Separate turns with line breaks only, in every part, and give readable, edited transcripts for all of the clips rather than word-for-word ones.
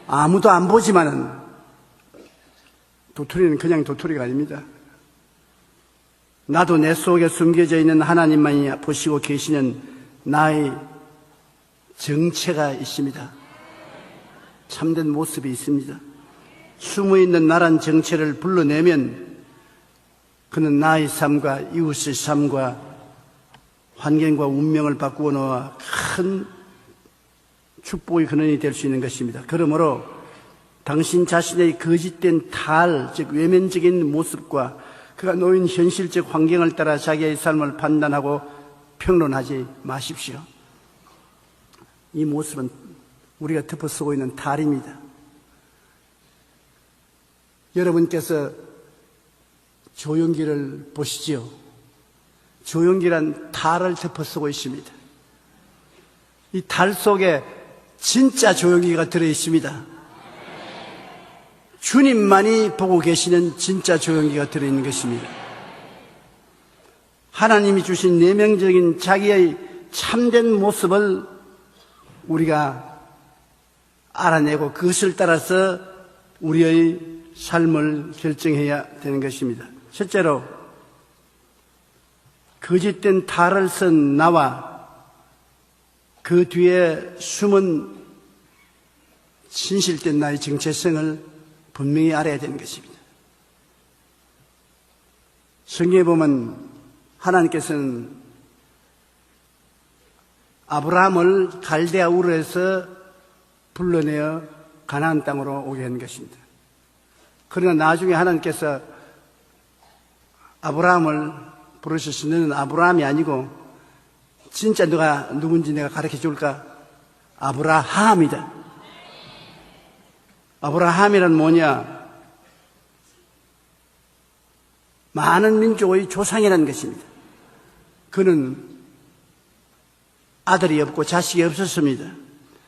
아무도 안 보지만은 도토리는 그냥 도토리가 아닙니다. 나도 내 속에 숨겨져 있는 하나님만이 보시고 계시는 나의 정체가 있습니다. 참된 모습이 있습니다. 숨어있는 나란 정체를 불러내면 그는 나의 삶과 이웃의 삶과 환경과 운명을 바꾸어 놓아 큰 축복의 근원이 될 수 있는 것입니다. 그러므로 당신 자신의 거짓된 탈, 즉 외면적인 모습과 그가 놓인 현실적 환경을 따라 자기의 삶을 판단하고 평론하지 마십시오. 이 모습은 우리가 덮어 쓰고 있는 탈입니다. 여러분께서 조용기를 보시지요. 조용기란 탈을 덮어 쓰고 있습니다. 이 탈 속에 진짜 조용기가 들어 있습니다. 주님만이 보고 계시는 진짜 조용기가 들어 있는 것입니다. 하나님이 주신 내면적인 자기의 참된 모습을 우리가 알아내고 그것을 따라서 우리의 삶을 결정해야 되는 것입니다. 첫째로 거짓된 탈을 쓴 나와 그 뒤에 숨은 진실된 나의 정체성을 분명히 알아야 되는 것입니다. 성경에 보면 하나님께서는 아브라함을 갈대아 우르에서 불러내어 가나안 땅으로 오게 한 것입니다. 그러나 나중에 하나님께서 아브라함을 부르셔서 너는 아브라함이 아니고 진짜 너가 누군지 내가 가르쳐 줄까? 아브라함이다. 아브라함이란 뭐냐? 많은 민족의 조상이라는 것입니다. 그는 아들이 없고 자식이 없었습니다.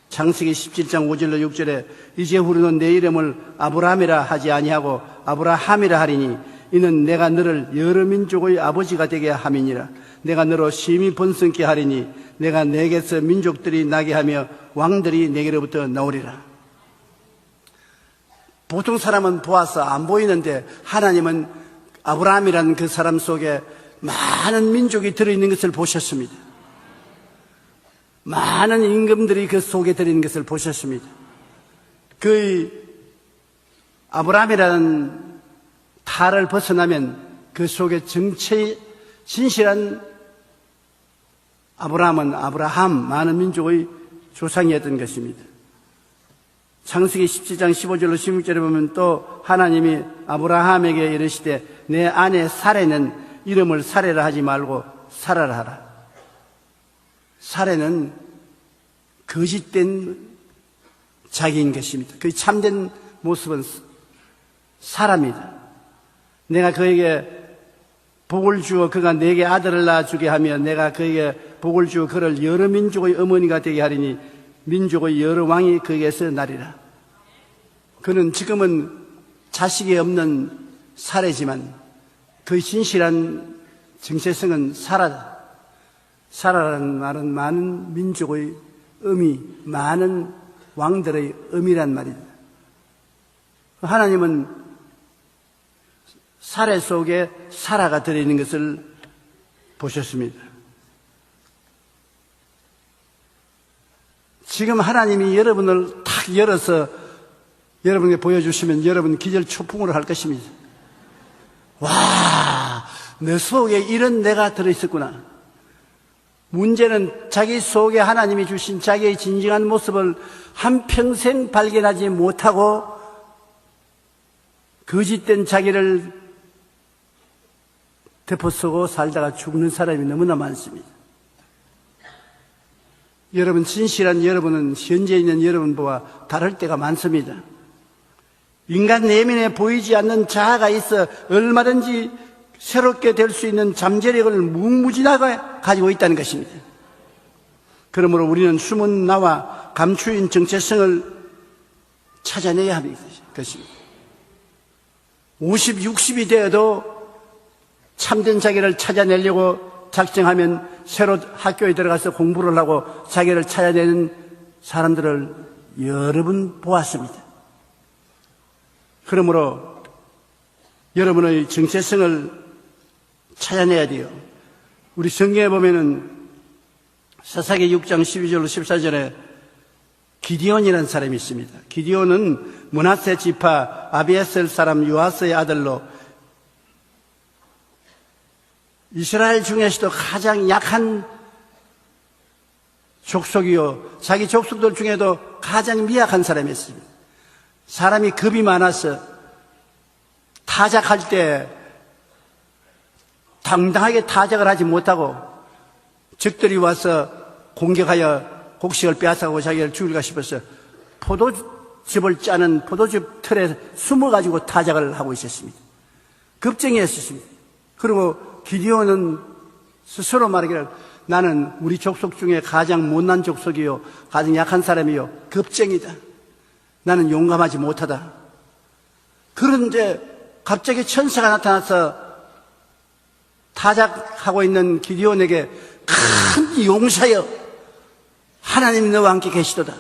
창세기 17장 5절로 6절에 이제후로는 내 이름을 아브라함이라 하지 아니하고 아브라함이라 하리니 이는 내가 너를 여러 민족의 아버지가 되게 함이니라. 내가 너로 심히 번성케 하리니 내가 내게서 민족들이 나게 하며 왕들이 내게로부터 나오리라. 보통 사람은 보아서 안 보이는데 하나님은 아브라함이라는 그 사람 속에 많은 민족이 들어있는 것을 보셨습니다. 많은 임금들이 그 속에 들어있는 것을 보셨습니다. 그 아브라함이라는 탈을 벗어나면 그 속에 진실한 아브라함은 아브라함, 많은 민족의 조상이었던 것입니다. 창세기 17장 15절로 16절에 보면 또 하나님이 아브라함에게 이르시되 내 아내 사레는 이름을 사레라 하지 말고 사라라 하라. 사레는 거짓된 자기인 것입니다. 그 참된 모습은 사라입니다. 내가 그에게 복을 주어 그가 내게 아들을 낳아주게 하며 내가 그에게 복을 주어 그를 여러 민족의 어머니가 되게 하리니 민족의 여러 왕이 그에게서 나리라. 그는 지금은 자식이 없는 사례지만 그 진실한 정체성은 사라다. 사라라는 말은 많은 민족의 의미, 많은 왕들의 의미란 말이다. 하나님은 사례 속에 사라가 들어있는 것을 보셨습니다. 지금 하나님이 여러분을 탁 열어서 여러분에게 보여주시면 여러분 기절초풍으로 할 것입니다. 와, 내 속에 이런 내가 들어있었구나. 문제는 자기 속에 하나님이 주신 자기의 진정한 모습을 한평생 발견하지 못하고 거짓된 자기를 덮어쓰고 살다가 죽는 사람이 너무나 많습니다. 여러분, 진실한 여러분은 현재 있는 여러분과 다를 때가 많습니다. 인간 내면에 보이지 않는 자아가 있어 얼마든지 새롭게 될 수 있는 잠재력을 무궁무진하게 가지고 있다는 것입니다. 그러므로 우리는 숨은 나와 감추인 정체성을 찾아내야 하는 것입니다. 50, 60이 되어도 참된 자기를 찾아내려고 작정하면 새로 학교에 들어가서 공부를 하고 자기를 찾아내는 사람들을 여러 번 보았습니다. 그러므로 여러분의 정체성을 찾아내야 돼요. 우리 성경에 보면은 사사기 6장 12절로 14절에 기디온이라는 사람이 있습니다. 기디온은 므낫세 지파 아비에셀 사람 요아스의 아들로 이스라엘 중에서도 가장 약한 족속이요, 자기 족속들 중에도 가장 미약한 사람이었습니다. 사람이 겁이 많아서 타작할 때 당당하게 타작을 하지 못하고 적들이 와서 공격하여 곡식을 빼앗아가고 자기를 죽일까 싶어서 포도즙을 짜는 포도즙 틀에 숨어가지고 타작을 하고 있었습니다. 겁쟁이였습니다. 그리고 기디온은 스스로 말하기를 나는 우리 족속 중에 가장 못난 족속이요, 가장 약한 사람이요, 겁쟁이다. 나는 용감하지 못하다. 그런데 갑자기 천사가 나타나서 타작하고 있는 기디온에게 큰 용사여, 하나님이 너와 함께 계시도다.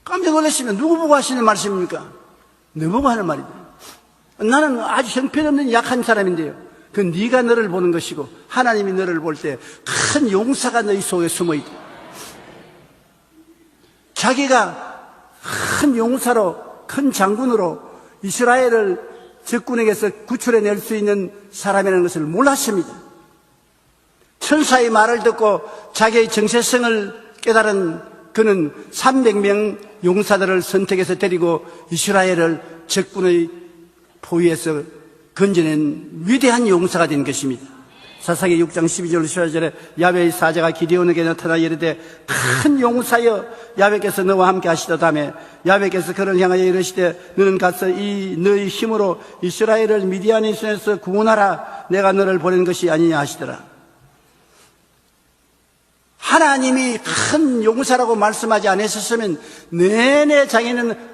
깜짝 놀랐으면 누구 보고 하시는 말씀입니까? 너 보고 하는 말이다. 나는 아주 형편없는 약한 사람인데요, 그 네가 너를 보는 것이고 하나님이 너를 볼 때 큰 용사가 너희 속에 숨어있다. 자기가 큰 용사로, 큰 장군으로 이스라엘을 적군에게서 구출해낼 수 있는 사람이라는 것을 몰랐습니다. 천사의 말을 듣고 자기의 정체성을 깨달은 그는 300명 용사들을 선택해서 데리고 이스라엘을 적군의 포위에서 건져낸 위대한 용사가 된 것입니다. 사사기 6장 12절 14절에 야훼의 사자가 기디온에게 나타나 이르되 큰 용사여, 야훼께서 너와 함께 하시도다며 야훼께서 그를 향하여 이르시되 너는 가서 이 너의 힘으로 이스라엘을 미디안의 손에서 구원하라. 내가 너를 보낸 것이 아니냐 하시더라. 하나님이 큰 용사라고 말씀하지 않으셨으면 내내 자기는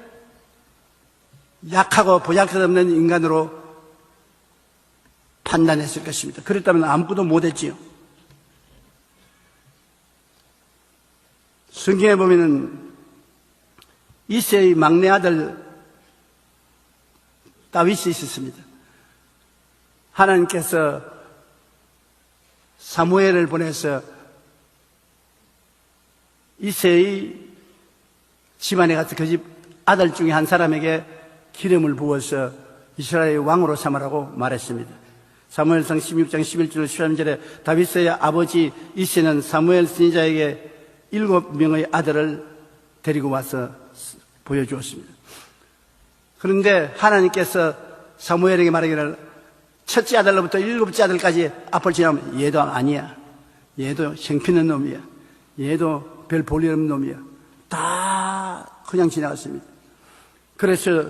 약하고 보잘것없는 인간으로 판단했을 것입니다. 그랬다면 아무것도 못했지요. 성경에 보면은 이새의 막내 아들 다윗이 있었습니다. 하나님께서 사무엘을 보내서 이새의 집안에 가서 그 집 아들 중에 한 사람에게 기름을 부어서 이스라엘의 왕으로 삼으라고 말했습니다. 사무엘상 16장 11절 13절에 다윗의 아버지 이새는 사무엘 선지자에게 7명의 아들을 데리고 와서 보여주었습니다. 그런데 하나님께서 사무엘에게 말하기를 첫째 아들로부터 7째 아들까지 앞을 지나면 얘도 아니야, 얘도 형편없는 놈이야, 얘도 별 볼 일 없는 놈이야, 다 그냥 지나갔습니다. 그래서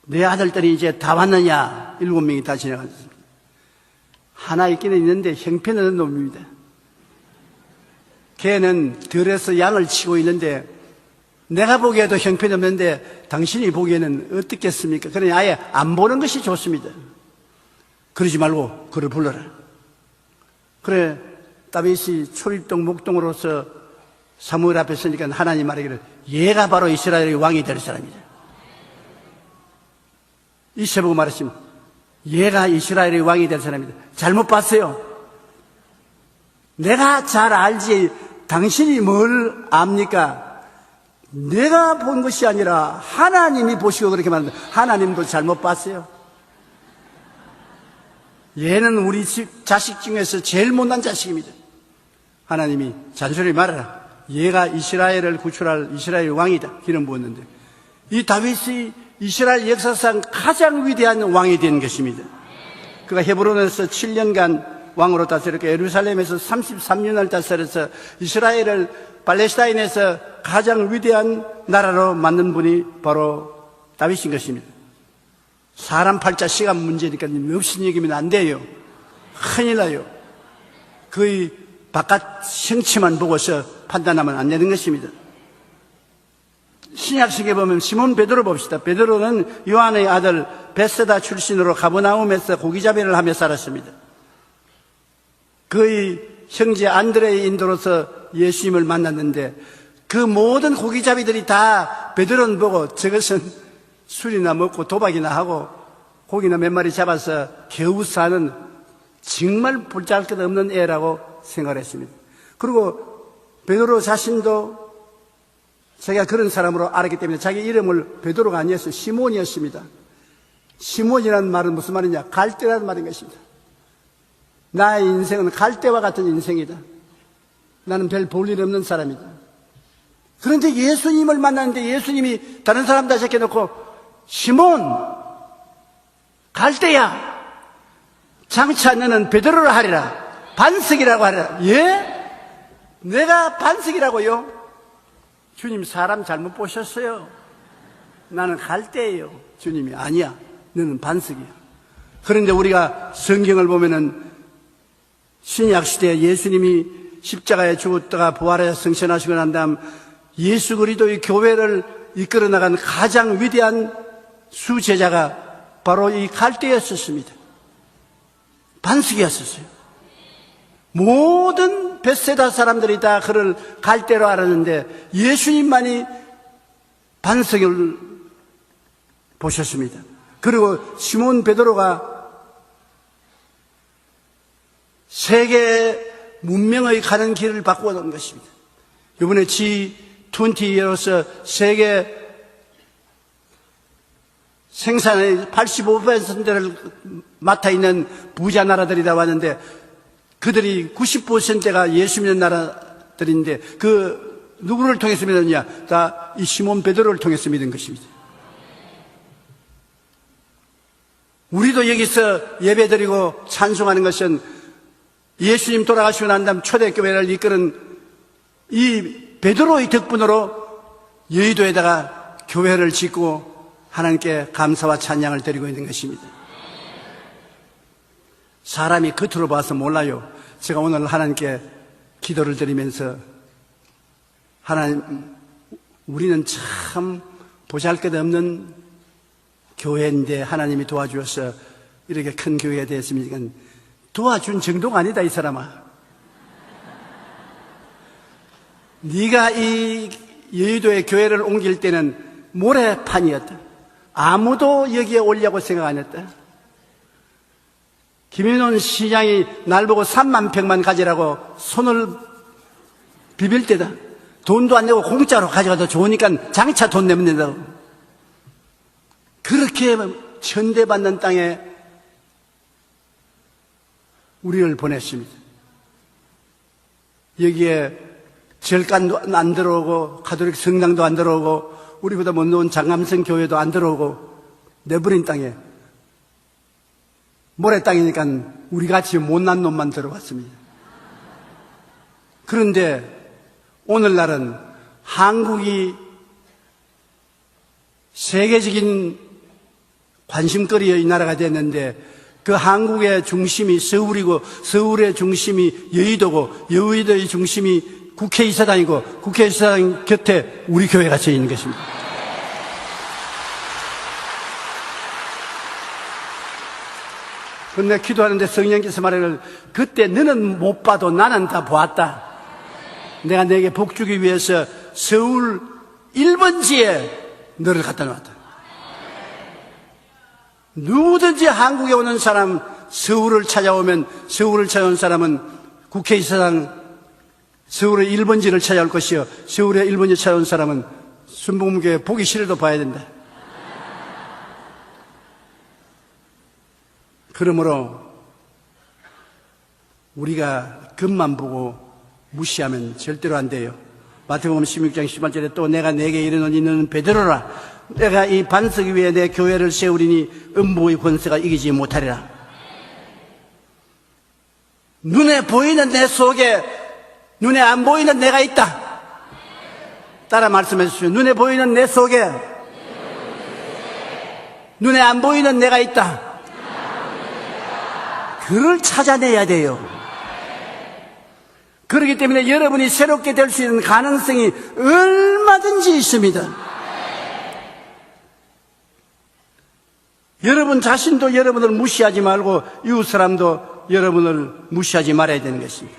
내 아들들이 이제 다 왔느냐? 7명이 다 지나갔습니다. 하나 있기는 있는데 형편없는 놈입니다. 걔는 들에서 양을 치고 있는데 내가 보기에도 형편없는데 당신이 보기에는 어떻겠습니까? 그러니 아예 안 보는 것이 좋습니다. 그러지 말고 그를 불러라. 그래, 다윗이 초입동 목동으로서 사무엘 앞에 서니까 하나님 말하기를 얘가 바로 이스라엘의 왕이 될 사람이다. 이새 보고 말했습니다. 얘가 이스라엘의 왕이 될 사람이다. 잘못 봤어요. 내가 잘 알지 당신이 뭘 압니까? 내가 본 것이 아니라 하나님이 보시고 그렇게 말합니다. 하나님도 잘못 봤어요. 얘는 우리 집 자식 중에서 제일 못난 자식입니다. 하나님이 잔소리 말아라. 얘가 이스라엘을 구출할 이스라엘 왕이다. 기름 부었는데 이 다윗이 이스라엘 역사상 가장 위대한 왕이 된 것입니다. 그가 헤브론에서 7년간 왕으로 다스렸고 예루살렘에서 33년을 다스려서 이스라엘을 팔레스타인에서 가장 위대한 나라로 만든 분이 바로 다윗인 것입니다. 사람 팔자 시간 문제니까 없인 얘기면 안 돼요. 큰일 나요. 거의 바깥 형체만 보고서 판단하면 안 되는 것입니다. 신약성에 보면 시몬 베드로 봅시다. 베드로는 요한의 아들 베세다 출신으로 가버나움에서 고기잡이를 하며 살았습니다. 그의 형제 안드레의 인도로서 예수님을 만났는데 그 모든 고기잡이들이 다 베드로는 보고 저것은 술이나 먹고 도박이나 하고 고기나 몇 마리 잡아서 겨우 사는 정말 볼잘것없는 애라고 생각을 했습니다. 그리고 베드로 자신도 자기가 그런 사람으로 알았기 때문에 자기 이름을 베드로가 아니었어요. 시몬이었습니다. 시몬이라는 말은 무슨 말이냐? 갈대라는 말인 것입니다. 나의 인생은 갈대와 같은 인생이다. 나는 별 볼 일 없는 사람이다. 그런데 예수님을 만났는데 예수님이 다른 사람 다 제껴놓고 시몬 갈대야 장차 너는 베드로를 하리라 반석이라고 하리라. 예? 내가 반석이라고요? 주님 사람 잘못 보셨어요. 나는 갈대예요. 주님이 아니야 너는 반석이야. 그런데 우리가 성경을 보면은 신약시대에 예수님이 십자가에 죽었다가 부활해서 승천하시고 난 다음 예수 그리스도의 교회를 이끌어 나간 가장 위대한 수제자가 바로 이 갈대였었습니다. 반석이었었어요. 모든 벳세다 사람들이 다 그를 갈대로 알았는데 예수님만이 반석을 보셨습니다. 그리고 시몬 베드로가 세계 문명의 가는 길을 바꾸어 놓은 것입니다. 이번에 G20로서 세계 생산의 85%를 맡아 있는 부자 나라들이 다 왔는데 그들이 90%가 예수 믿는 나라들인데 그 누구를 통해서 믿었냐? 다 이 시몬 베드로를 통해서 믿은 것입니다. 우리도 여기서 예배드리고 찬송하는 것은 예수님 돌아가시고 난 다음 초대교회를 이끄는 이 베드로의 덕분으로 여의도에다가 교회를 짓고 하나님께 감사와 찬양을 드리고 있는 것입니다. 사람이 겉으로 봐서 몰라요. 제가 오늘 하나님께 기도를 드리면서 하나님, 우리는 참 보잘것없는 교회인데 하나님이 도와주셔서 이렇게 큰 교회가 되었습니까? 도와준 정도가 아니다 이 사람아. 네가 이 여의도의 교회를 옮길 때는 모래판이었다. 아무도 여기에 오려고 생각 안 했다. 김윤원 시장이 날 보고 3만 평만 가지라고 손을 비빌 때다. 돈도 안 내고 공짜로 가져가도 좋으니까 장차 돈 내면 된다고. 그렇게 천대받는 땅에 우리를 보냈습니다. 여기에 절간도 안 들어오고 가톨릭 성당도 안 들어오고 우리보다 못 놓은 장감성 교회도 안 들어오고 내버린 땅에 모래 땅이니까 우리같이 못난 놈만 들어왔습니다. 그런데 오늘날은 한국이 세계적인 관심거리의 나라가 됐는데 그 한국의 중심이 서울이고 서울의 중심이 여의도고 여의도의 중심이 국회의사당이고 국회의사당 곁에 우리 교회가 서 있는 것입니다. 그런데 기도하는데 성령께서 말하기를 그때 너는 못 봐도 나는 다 보았다. 내가 너에게 복 주기 위해서 서울 1번지에 너를 갖다 놓았다. 누구든지 한국에 오는 사람, 서울을 찾아오면 서울을 찾아온 사람은 국회의사당 서울의 1번지를 찾아올 것이요 서울의 1번지 찾아온 사람은 순복음교회 보기 싫어도 봐야 된다. 그러므로 우리가 겉만 보고 무시하면 절대로 안 돼요. 마태복음 16장 18절에 또 내가 네게 이르노니 너는 베드로라. 내가 이 반석 위에 내 교회를 세우리니 음부의 권세가 이기지 못하리라. 눈에 보이는 내 속에 눈에 안 보이는 내가 있다. 따라 말씀해 주십시오. 눈에 보이는 내 속에 눈에 안 보이는 내가 있다. 그걸 찾아내야 돼요. 그렇기 때문에 여러분이 새롭게 될 수 있는 가능성이 얼마든지 있습니다. 여러분 자신도 여러분을 무시하지 말고 이웃 사람도 여러분을 무시하지 말아야 되는 것입니다.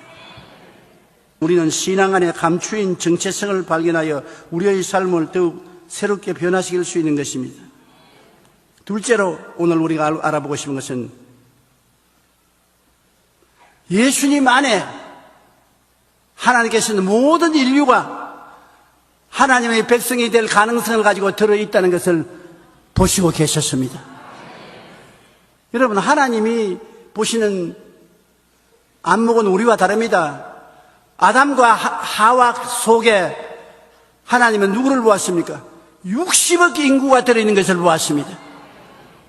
우리는 신앙 안에 감추인 정체성을 발견하여 우리의 삶을 더욱 새롭게 변화시킬 수 있는 것입니다. 둘째로 오늘 우리가 알아보고 싶은 것은 예수님 안에 하나님께서는 모든 인류가 하나님의 백성이 될 가능성을 가지고 들어있다는 것을 보시고 계셨습니다. 여러분, 하나님이 보시는 안목은 우리와 다릅니다. 아담과 하와 속에 하나님은 누구를 보았습니까? 60억 인구가 들어있는 것을 보았습니다.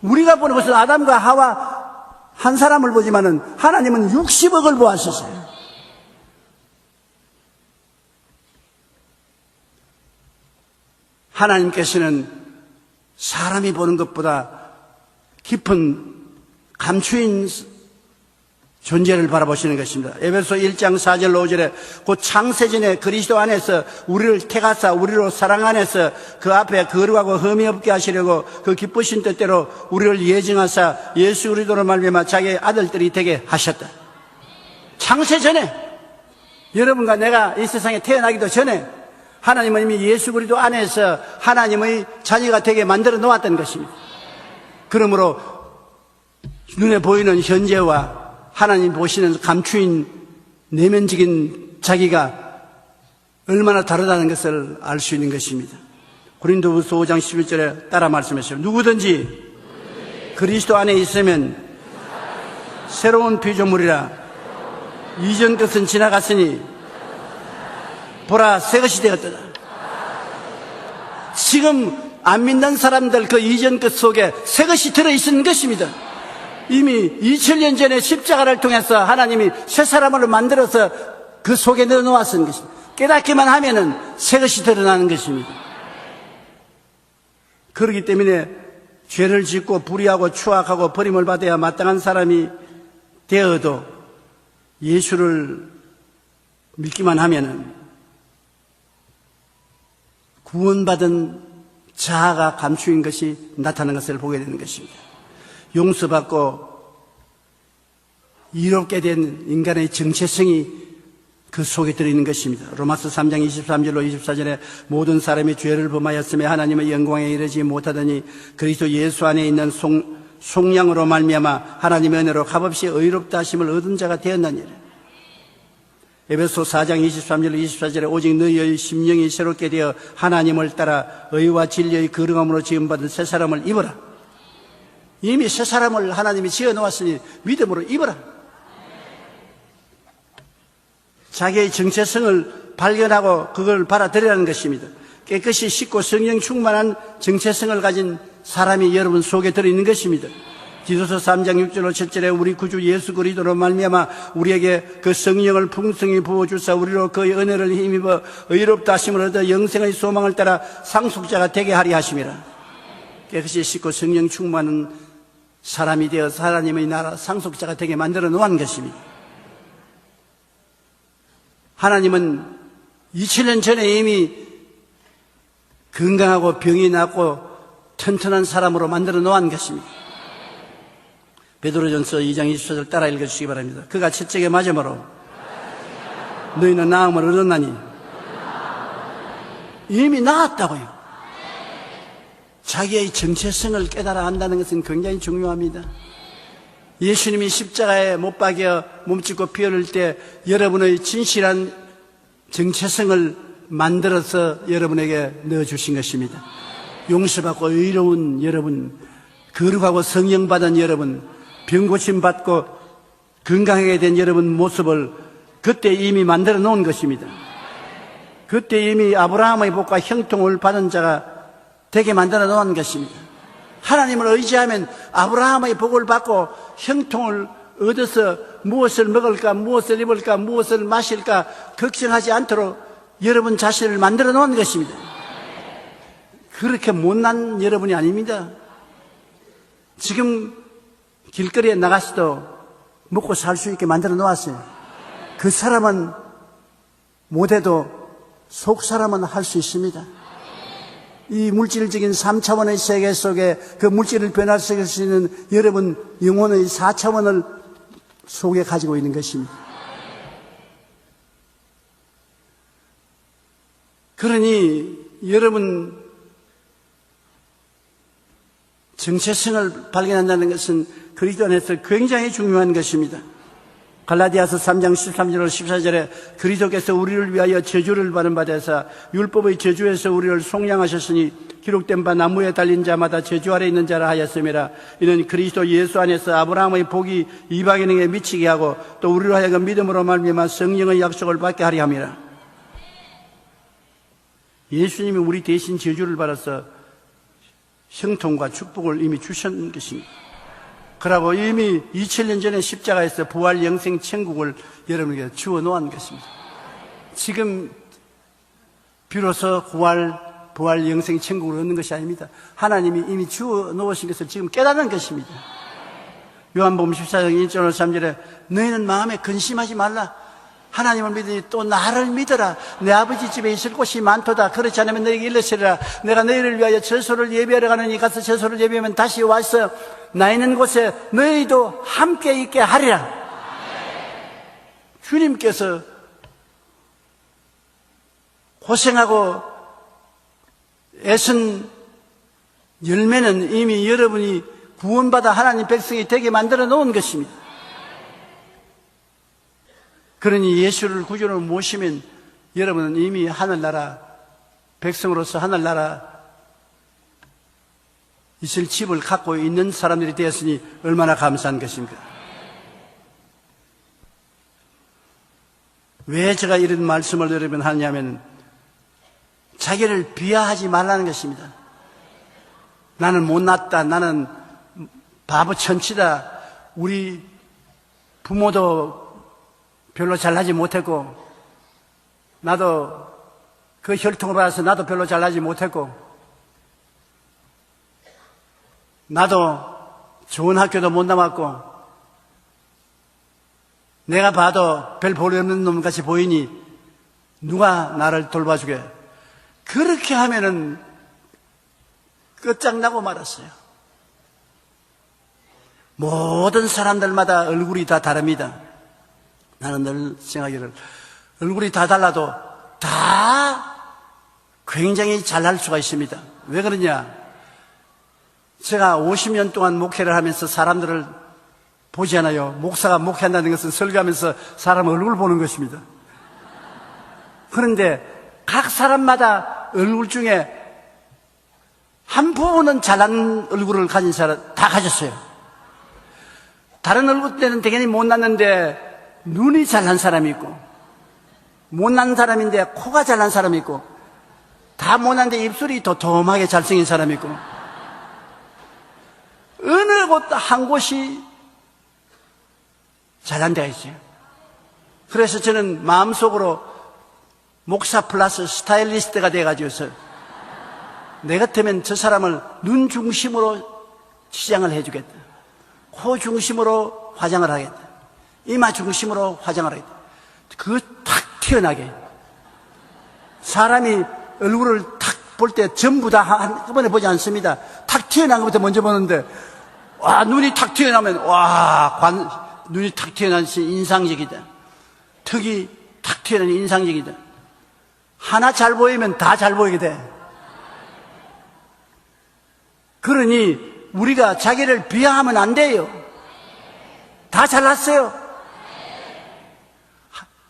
우리가 보는 것은 아담과 하와 한 사람을 보지만은 하나님은 60억을 보았었어요. 하나님께서는 사람이 보는 것보다 깊은 감추인 존재를 바라보시는 것입니다. 에베소 1장 4절 5절에 곧 창세전에 그리스도 안에서 우리를 택하사 우리로 사랑 안에서 그 앞에 거룩하고 흠이 없게 하시려고 그 기쁘신 뜻대로 우리를 예정하사 예수 그리스도로 말미암아 자기의 아들들이 되게 하셨다. 창세전에, 여러분과 내가 이 세상에 태어나기도 전에 하나님은 이미 예수 그리스도 안에서 하나님의 자녀가 되게 만들어 놓았던 것입니다. 그러므로 눈에 보이는 현재와 하나님 보시는 감추인 내면적인 자기가 얼마나 다르다는 것을 알 수 있는 것입니다. 고린도후서 5장 11절에 따라 말씀하셨어요. 누구든지 그리스도 안에 있으면 새로운 피조물이라 이전 것은 지나갔으니 보라 새 것이 되었다. 지금 안 믿는 사람들 그 이전 것 속에 새 것이 들어있는 것입니다. 이미 2000년 전에 십자가를 통해서 하나님이 새 사람을 만들어서 그 속에 넣어놓았는 것입니다. 깨닫기만 하면은 새 것이 드러나는 것입니다. 그렇기 때문에 죄를 짓고 불의하고 추악하고 버림을 받아야 마땅한 사람이 되어도 예수를 믿기만 하면은 구원받은 자아가 감추인 것이 나타나는 것을 보게 되는 것입니다. 용서받고 이롭게 된 인간의 정체성이 그 속에 들어있는 것입니다. 로마서 3장 23절로 24절에 모든 사람이 죄를 범하였으며 하나님의 영광에 이르지 못하더니 그리스도 예수 안에 있는 속량으로 말미암아 하나님의 은혜로 값없이 의롭다 하심을 얻은 자가 되었나니라. 에베소 4장 23절로 24절에 오직 너희의 심령이 새롭게 되어 하나님을 따라 의와 진리의 거룩함으로 지음받은 새 사람을 입어라. 이미 새 사람을 하나님이 지어놓았으니 믿음으로 입어라. 자기의 정체성을 발견하고 그걸 받아들이라는 것입니다. 깨끗이 씻고 성령 충만한 정체성을 가진 사람이 여러분 속에 들어있는 것입니다. 디도서 3장 6절로 7절에 우리 구주 예수 그리스도로 말미암아 우리에게 그 성령을 풍성히 부어주사 우리로 그의 은혜를 힘입어 의롭다 하심을 얻어 영생의 소망을 따라 상속자가 되게 하리 하심이라. 깨끗이 씻고 성령 충만한 사람이 되어서 하나님의 나라 상속자가 되게 만들어 놓은 것입니다. 하나님은 2000년 전에 이미 건강하고 병이 낫고 튼튼한 사람으로 만들어 놓은 것입니다. 베드로전서 2장 24절 따라 읽어주시기 바랍니다. 그가 채찍에 맞음으로 너희는 나음을 얻었나니 이미 나았다고요. 자기의 정체성을 깨달아 안다는 것은 굉장히 중요합니다. 예수님이 십자가에 못 박여 몸짓고 피 흘릴 때 여러분의 진실한 정체성을 만들어서 여러분에게 넣어주신 것입니다. 용서받고 의로운 여러분, 거룩하고 성령받은 여러분, 병고침 받고 건강하게 된 여러분 모습을 그때 이미 만들어 놓은 것입니다. 그때 이미 아브라함의 복과 형통을 받은 자가 되게 만들어 놓은 것입니다. 하나님을 의지하면 아브라함의 복을 받고 형통을 얻어서 무엇을 먹을까, 무엇을 입을까, 무엇을 마실까 걱정하지 않도록 여러분 자신을 만들어 놓은 것입니다. 그렇게 못난 여러분이 아닙니다. 지금 길거리에 나가서도 먹고 살 수 있게 만들어 놓았어요. 그 사람은 못해도 속 사람은 할 수 있습니다. 이 물질적인 3차원의 세계 속에 그 물질을 변화시킬 수 있는 여러분 영혼의 4차원을 속에 가지고 있는 것입니다. 그러니 여러분 정체성을 발견한다는 것은 그리스도 안에서 굉장히 중요한 것입니다. 갈라디아서 3장 13절 14절에 그리스도께서 우리를 위하여 저주를 받은 바 되사 율법의 저주에서 우리를 속량하셨으니 기록된 바 나무에 달린 자마다 저주 아래 있는 자라 하였음이라. 이는 그리스도 예수 안에서 아브라함의 복이 이방인에게 미치게 하고 또 우리로 하여금 믿음으로 말미암아 성령의 약속을 받게 하려 함이라. 예수님이 우리 대신 저주를 받아서 형통과 축복을 이미 주신 것입니다. 그러고 이미 2000년 전에 십자가에서 부활 영생 천국을 여러분에게 주어 놓은 것입니다. 지금 비로소 부활 영생 천국을 얻는 것이 아닙니다. 하나님이 이미 주어 놓으신 것을 지금 깨닫는 것입니다. 요한복음 14장 1절 3절에 너희는 마음에 근심하지 말라. 하나님을 믿으니 또 나를 믿어라. 내 아버지 집에 있을 곳이 많도다. 그렇지 않으면 너희에게 일러시리라. 내가 너희를 위하여 처소를 예비하러 가느니 가서 처소를 예비하면 다시 와서 나 있는 곳에 너희도 함께 있게 하리라. 주님께서 고생하고 애쓴 열매는 이미 여러분이 구원받아 하나님 백성이 되게 만들어 놓은 것입니다. 그러니 예수를 구주로 모시면 여러분은 이미 하늘나라 백성으로서 하늘나라 있을 집을 갖고 있는 사람들이 되었으니 얼마나 감사한 것입니까? 왜 제가 이런 말씀을 여러분 하냐면 자기를 비하하지 말라는 것입니다. 나는 못났다. 나는 바보 천치다. 우리 부모도 별로 잘나지 못했고 나도 그 혈통을 받아서 나도 별로 잘나지 못했고 나도 좋은 학교도 못 나왔고 내가 봐도 별 볼이 없는 놈같이 보이니 누가 나를 돌봐주게. 그렇게 하면은 끝장나고 말았어요. 모든 사람들마다 얼굴이 다 다릅니다. 나는 늘 생각하기를 얼굴이 다 달라도 다 굉장히 잘할 수가 있습니다. 왜 그러냐? 제가 50년 동안 목회를 하면서 사람들을 보지 않아요. 목사가 목회한다는 것은 설교하면서 사람 얼굴을 보는 것입니다. 그런데 각 사람마다 얼굴 중에 한 부분은 잘난 얼굴을 가진 사람 다 가졌어요. 다른 얼굴 때는 당연히 못났는데 눈이 잘난 사람이 있고 못난 사람인데 코가 잘난 사람이 있고 다 못난데 입술이 도톰하게 잘생긴 사람이 있고 어느 곳 한 곳이 잘난 데가 있어요. 그래서 저는 마음속으로 목사 플러스 스타일리스트가 돼가지고서 내 같으면 저 사람을 눈 중심으로 치장을 해주겠다. 코 중심으로 화장을 하겠다. 이마 중심으로 화장을 하겠다. 그거 탁 튀어나게. 사람이 얼굴을 탁 볼 때 전부 다 한꺼번에 보지 않습니다. 탁 튀어나온 것부터 먼저 보는데, 와, 눈이 탁 튀어나오면, 와, 눈이 탁 튀어나오시 인상적이다. 턱이 탁 튀어나오니 인상적이다. 하나 잘 보이면 다 잘 보이게 돼. 그러니 우리가 자기를 비하하면 안 돼요. 다 잘났어요.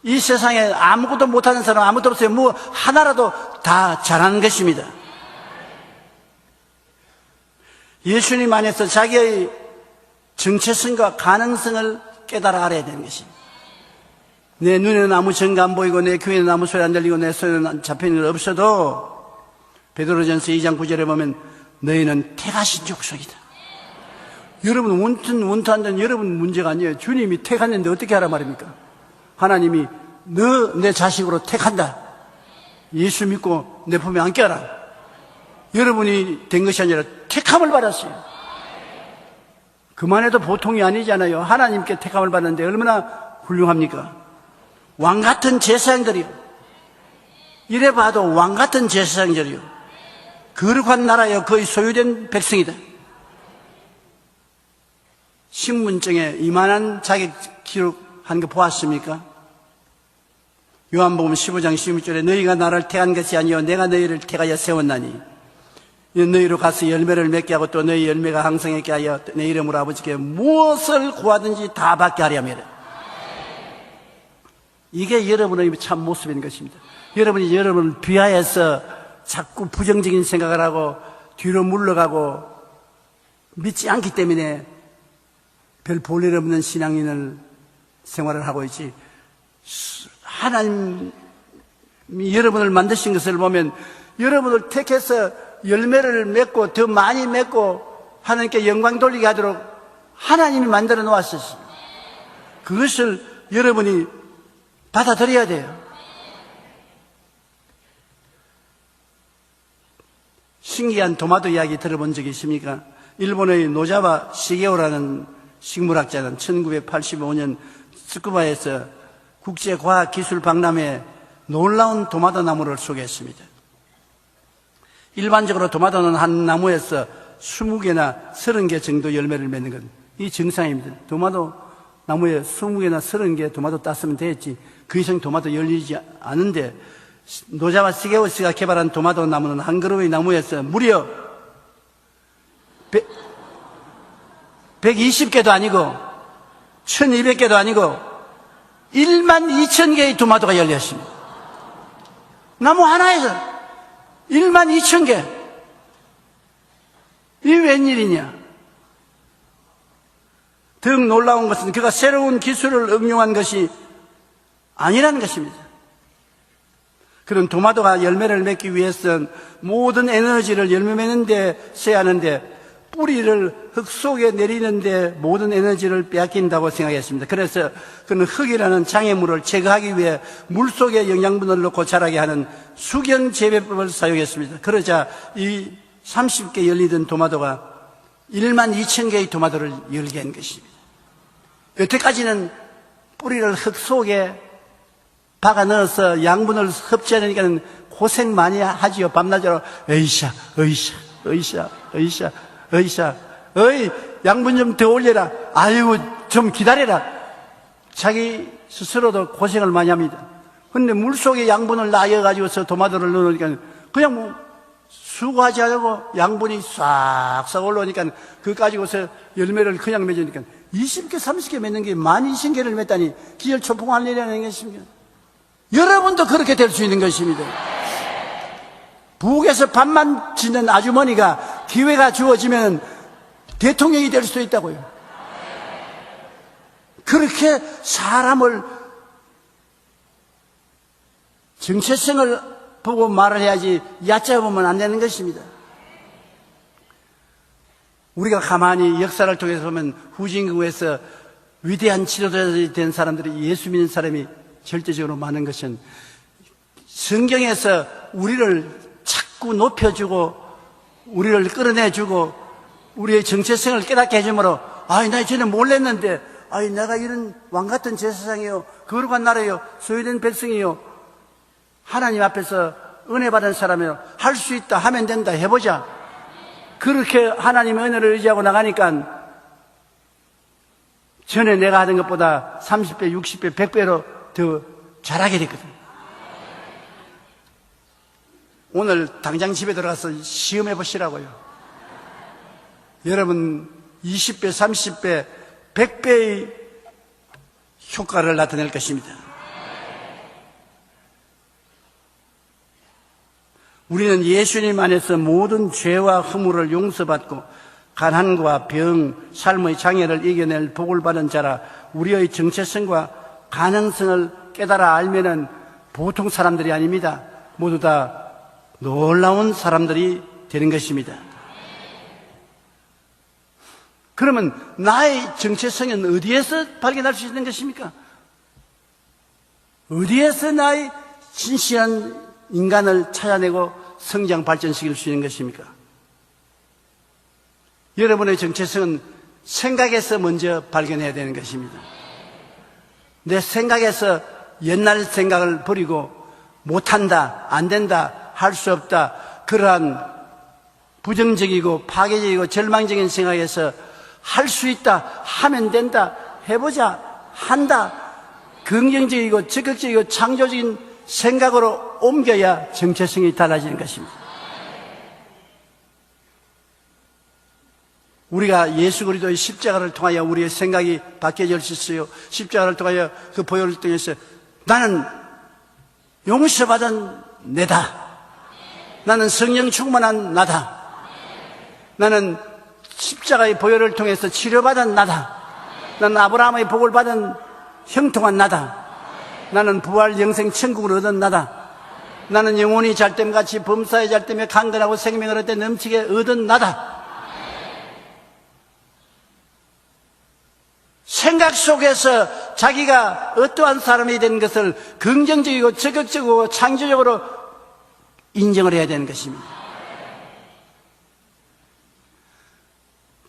이 세상에 아무것도 못하는 사람 아무도 없어요. 뭐 하나라도 다 잘하는 것입니다. 예수님 안에서 자기의 정체성과 가능성을 깨달아 알아야 되는 것입니다. 내 눈에는 아무 증거 안 보이고 내 귀에는 아무 소리 안 들리고 내 손에는 잡히는 일 없어도 베드로전서 2장 9절에 보면 너희는 택하신 족속이다. 여러분 원투한다는 여러분 문제가 아니에요. 주님이 택하는데 어떻게 하란 말입니까? 하나님이 너 내 자식으로 택한다. 예수 믿고 내 품에 안겨라. 여러분이 된 것이 아니라 택함을 받았어요. 그만해도 보통이 아니잖아요. 하나님께 택함을 받는데 얼마나 훌륭합니까? 왕같은 제사장들이요. 이래 봐도 왕같은 제사장들이요. 거룩한 나라여 거의 소유된 백성이다. 신분증에 이만한 자격 기록한 거 보았습니까? 요한복음 15장 16절에 너희가 나를 택한 것이 아니요 내가 너희를 택하여 세웠나니 너희로 가서 열매를 맺게 하고 또 너희 열매가 항상하게 하여 내 이름으로 아버지께 무엇을 구하든지 다 받게 하려면 이게 여러분의 참 모습인 것입니다. 여러분이 여러분을 비하해서 자꾸 부정적인 생각을 하고 뒤로 물러가고 믿지 않기 때문에 별 볼일 없는 신앙인을 생활을 하고 있지, 하나님이 여러분을 만드신 것을 보면 여러분을 택해서 열매를 맺고 더 많이 맺고 하나님께 영광 돌리게 하도록 하나님이 만들어 놓았었습니다. 그것을 여러분이 받아들여야 돼요. 신기한 토마토 이야기 들어본 적이 있습니까? 일본의 노자와 시게오라는 식물학자는 1985년 스쿠바에서 국제과학기술박람회에 놀라운 토마토 나무를 소개했습니다. 일반적으로 토마토는 한 나무에서 20개나 30개 정도 열매를 맺는 건 이 정상입니다. 토마토 나무에 20개나 30개 토마토 땄으면 되겠지, 그 이상 토마토 열리지 않은데 노자와 시게오 씨가 개발한 토마토 나무는 한 그루의 나무에서 무려 120개도 아니고 1200개도 아니고 12,000개의 토마토가 열렸습니다. 나무 하나에서 12,000개. 이게 웬일이냐? 더욱 놀라운 것은 그가 새로운 기술을 응용한 것이 아니라는 것입니다. 그런 토마토가 열매를 맺기 위해서는 모든 에너지를 열매 맺는 데 써야 하는데 뿌리를 흙 속에 내리는데 모든 에너지를 빼앗긴다고 생각했습니다. 그래서 그는 흙이라는 장애물을 제거하기 위해 물 속에 영양분을 넣고 자라게 하는 수경 재배법을 사용했습니다. 그러자 이 30개 열리던 토마토가 12,000개의 토마토를 열게 한 것입니다. 여태까지는 뿌리를 흙 속에 박아 넣어서 양분을 섭취하니까 고생 많이 하지요. 밤낮으로 으이샤 어이 양분 좀 더 올려라, 아이고 좀 기다려라. 자기 스스로도 고생을 많이 합니다. 근데 물속에 양분을 놔여가지고서 토마토를 넣으니까 그냥 뭐 수고하지 않고 양분이 싹싹 올라오니까 그거 가지고서 열매를 그냥 맺으니까 20개 30개 맺는 게 12,000개를 맺다니 기열초풍할 일이라는 것입니다. 여러분도 그렇게 될 수 있는 것입니다. 북에서 밥만 짓는 아주머니가 기회가 주어지면 대통령이 될 수도 있다고요. 그렇게 사람을 정체성을 보고 말을 해야지 얕잡으면 안 되는 것입니다. 우리가 가만히 역사를 통해서 보면 후진국에서 위대한 지도자들이 된 사람들이, 예수 믿는 사람이 절대적으로 많은 것은 성경에서 우리를 자꾸 높여주고 우리를 끌어내주고 우리의 정체성을 깨닫게 해주므로, 아이 나 전에 몰랐는데, 아이 내가 이런 왕같은 제사장이요, 거룩한 나라요, 소유된 백성이요, 하나님 앞에서 은혜 받은 사람이요, 할 수 있다, 하면 된다, 해보자. 그렇게 하나님의 은혜를 의지하고 나가니까 전에 내가 하던 것보다 30배, 60배, 100배로 더 잘하게 됐거든. 오늘 당장 집에 들어가서 시험해 보시라고요. 여러분 20배, 30배, 100배의 효과를 나타낼 것입니다. 우리는 예수님 안에서 모든 죄와 허물을 용서받고 가난과 병, 삶의 장애를 이겨낼 복을 받은 자라. 우리의 정체성과 가능성을 깨달아 알면은 보통 사람들이 아닙니다. 모두 다 놀라운 사람들이 되는 것입니다. 그러면 나의 정체성은 어디에서 발견할 수 있는 것입니까? 어디에서 나의 진실한 인간을 찾아내고 성장 발전시킬 수 있는 것입니까? 여러분의 정체성은 생각에서 먼저 발견해야 되는 것입니다. 내 생각에서 옛날 생각을 버리고 못한다, 안 된다, 할 수 없다, 그러한 부정적이고 파괴적이고 절망적인 생각에서 할 수 있다, 하면 된다, 해보자, 한다, 긍정적이고 적극적이고 창조적인 생각으로 옮겨야 정체성이 달라지는 것입니다. 우리가 예수 그리스도의 십자가를 통하여 우리의 생각이 바뀌어질 수 있어요. 십자가를 통하여 그 보혈을 통해서 나는 용서받은 내다. 나는 성령 충만한 나다. 나는 십자가의 보혈을 통해서 치료받은 나다. 나는 아브라함의 복을 받은 형통한 나다. 나는 부활 영생 천국을 얻은 나다. 나는 영혼이 잘됨같이 범사에 잘되며 강건하고 생명을 얻되 넘치게 얻은 나다. 생각 속에서 자기가 어떠한 사람이 된 것을 긍정적이고 적극적이고 창조적으로 인정을 해야 되는 것입니다.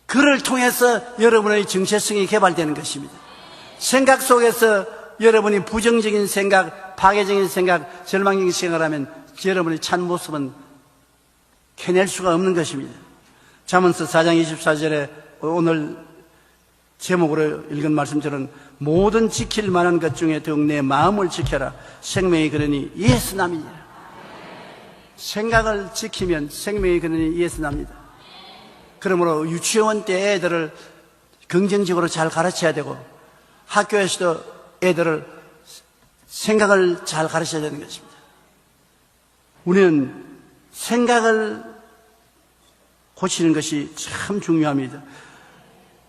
그를 통해서 여러분의 정체성이 개발되는 것입니다. 생각 속에서 여러분이 부정적인 생각, 파괴적인 생각, 절망적인 생각을 하면 여러분의 참 모습은 캐낼 수가 없는 것입니다. 잠언서 4장 24절에 오늘 제목으로 읽은 말씀처럼 모든 지킬 만한 것 중에 더욱 내 마음을 지켜라. 생명이 그러니 이에서 남이니라. 생각을 지키면 생명이 그러니 이에서 납니다. 그러므로 유치원 때 애들을 긍정적으로 잘 가르쳐야 되고 학교에서도 애들을 생각을 잘 가르쳐야 되는 것입니다. 우리는 생각을 고치는 것이 참 중요합니다.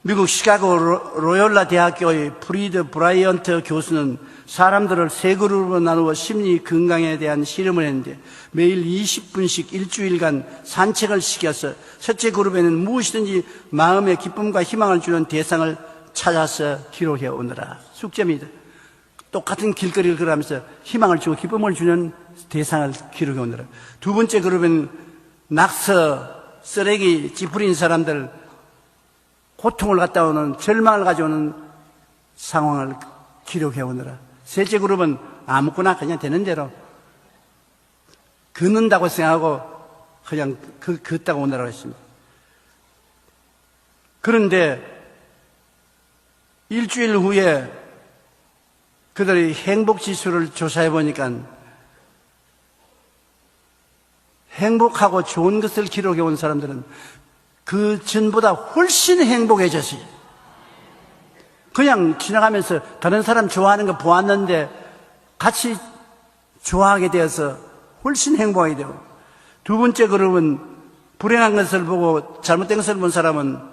미국 시카고 로열라 대학교의 프리드 브라이언트 교수는 사람들을 세 그룹으로 나누어 심리 건강에 대한 실험을 했는데 매일 20분씩 일주일간 산책을 시켜서 첫째 그룹에는 무엇이든지 마음에 기쁨과 희망을 주는 대상을 찾아서 기록해 오느라. 숙제입니다. 똑같은 길거리를 걸어가면서 희망을 주고 기쁨을 주는 대상을 기록해 오느라. 두 번째 그룹은 낙서, 쓰레기, 찌푸린 사람들, 고통을 갖다 오는, 절망을 가져오는 상황을 기록해 오느라. 셋째 그룹은 아무거나 그냥 되는 대로 걷는다고 생각하고 그냥 걷다가 오느라고 했습니다. 그런데 일주일 후에 그들의 행복 지수를 조사해 보니까 행복하고 좋은 것을 기록해 온 사람들은 그 전보다 훨씬 행복해졌어요. 그냥 지나가면서 다른 사람 좋아하는 거 보았는데 같이 좋아하게 되어서 훨씬 행복하게 되고, 두 번째 그룹은 불행한 것을 보고 잘못된 것을 본 사람은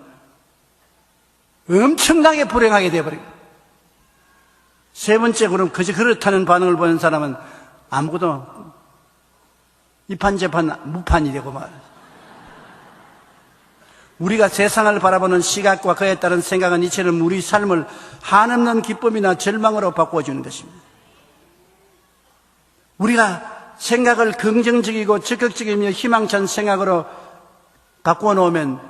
엄청나게 불행하게 되어버리고, 세 번째 그룹 그저 그렇다는 반응을 보는 사람은 아무것도 이판저판 무판이 되고 말이에요. 우리가 세상을 바라보는 시각과 그에 따른 생각은 이처럼 우리 삶을 한없는 기쁨이나 절망으로 바꾸어주는 것입니다. 우리가 생각을 긍정적이고 적극적이며 희망찬 생각으로 바꾸어 놓으면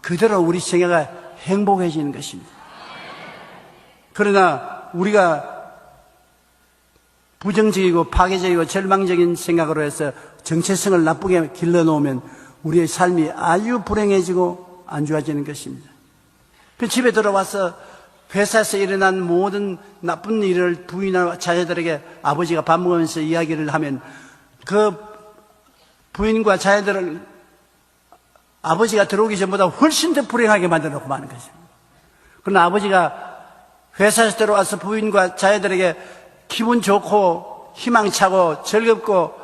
그대로 우리 생애가 행복해지는 것입니다. 그러나 우리가 부정적이고 파괴적이고 절망적인 생각으로 해서 정체성을 나쁘게 길러놓으면 우리의 삶이 아주 불행해지고 안 좋아지는 것입니다. 집에 들어와서 회사에서 일어난 모든 나쁜 일을 부인과 자녀들에게 아버지가 밥 먹으면서 이야기를 하면 그 부인과 자녀들을 아버지가 들어오기 전보다 훨씬 더 불행하게 만들어 놓고 마는 것입니다. 그러나 아버지가 회사에서 들어와서 부인과 자녀들에게 기분 좋고 희망차고 즐겁고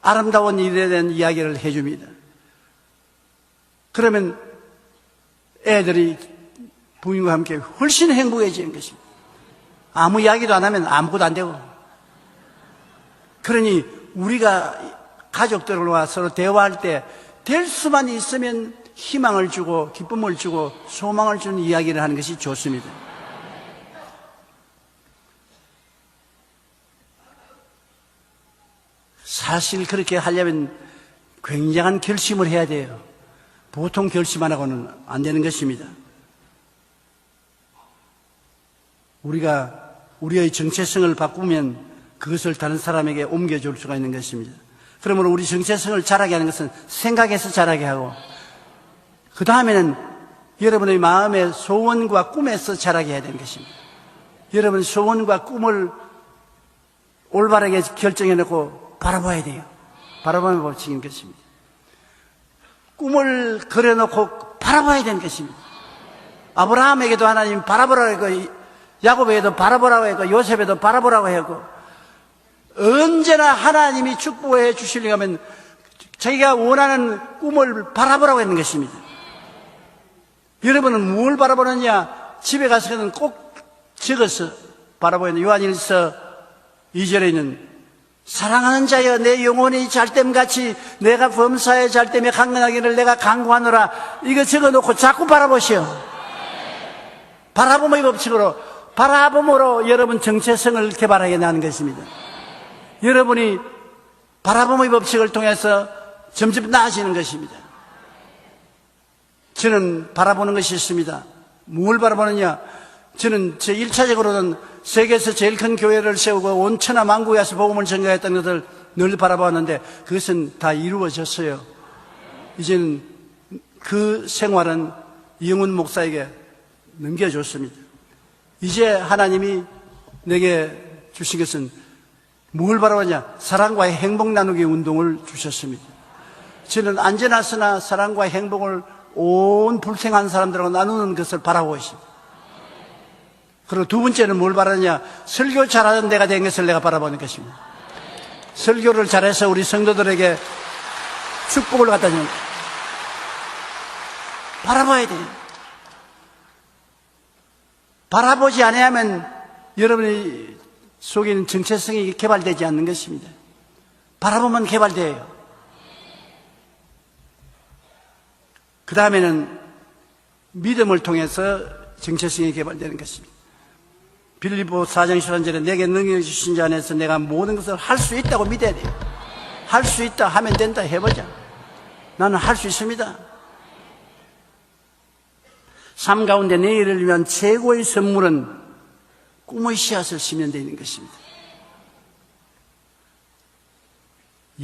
아름다운 일에 대한 이야기를 해줍니다. 그러면 애들이 부인과 함께 훨씬 행복해지는 것입니다. 아무 이야기도 안 하면 아무것도 안 되고. 그러니 우리가 가족들과 서로 대화할 때 될 수만 있으면 희망을 주고 기쁨을 주고 소망을 주는 이야기를 하는 것이 좋습니다. 사실 그렇게 하려면 굉장한 결심을 해야 돼요. 보통 결심 안 하고는 안 되는 것입니다. 우리가 우리의 정체성을 바꾸면 그것을 다른 사람에게 옮겨줄 수가 있는 것입니다. 그러므로 우리 정체성을 자라게 하는 것은 생각에서 자라게 하고, 그 다음에는 여러분의 마음의 소원과 꿈에서 자라게 해야 되는 것입니다. 여러분 소원과 꿈을 올바르게 결정해놓고 바라봐야 돼요. 바라보는 법칙인 것입니다. 꿈을 그려놓고 바라봐야 되는 것입니다. 아브라함에게도 하나님 바라보라고 했고, 야곱에게도 바라보라고 했고, 요셉에도 바라보라고 했고, 언제나 하나님이 축복해 주시려고 하면 자기가 원하는 꿈을 바라보라고 했는 것입니다. 여러분은 뭘 바라보느냐? 집에 가서는 꼭 적어서 바라보야 돼요. 요한일서 2절에 있는 사랑하는 자여 내 영혼이 잘됨같이 내가 범사에 잘됨에 강건하기를 내가 간구하노라. 이거 적어놓고 자꾸 바라보시오. 바라봄의 법칙으로, 바라봄으로 여러분 정체성을 개발하게 되는 것입니다. 여러분이 바라봄의 법칙을 통해서 점점 나아지는 것입니다. 저는 바라보는 것이 있습니다. 뭘 바라보느냐? 저는 제 1차적으로는 세계에서 제일 큰 교회를 세우고 온 천하 만국에 와서 복음을 전가했던 것을 늘 바라보았는데 그것은 다 이루어졌어요. 이제는 그 생활은 이영훈 목사에게 넘겨줬습니다. 이제 하나님이 내게 주신 것은 뭘 바라보냐? 사랑과의 행복 나누기 운동을 주셨습니다. 저는 안전하으나 사랑과의 행복을 온 불생한 사람들하고 나누는 것을 바라보고 있습니다. 그리고 두 번째는 뭘 바라느냐? 설교 잘하는 데가 된 것을 내가 바라보는 것입니다. 설교를 잘해서 우리 성도들에게 축복을 갖다 주는, 바라봐야 돼요. 바라보지 않으면 여러분의 속에 있는 정체성이 개발되지 않는 것입니다. 바라보면 개발돼요. 그 다음에는 믿음을 통해서 정체성이 개발되는 것입니다. 빌립보 4장 13절에 내게 능력을 주신 자 안에서 내가 모든 것을 할 수 있다고 믿어야 돼요. 할 수 있다, 하면 된다, 해보자. 나는 할 수 있습니다. 삶 가운데 내일을 위한 최고의 선물은 꿈의 씨앗을 심는 데 있는 것입니다.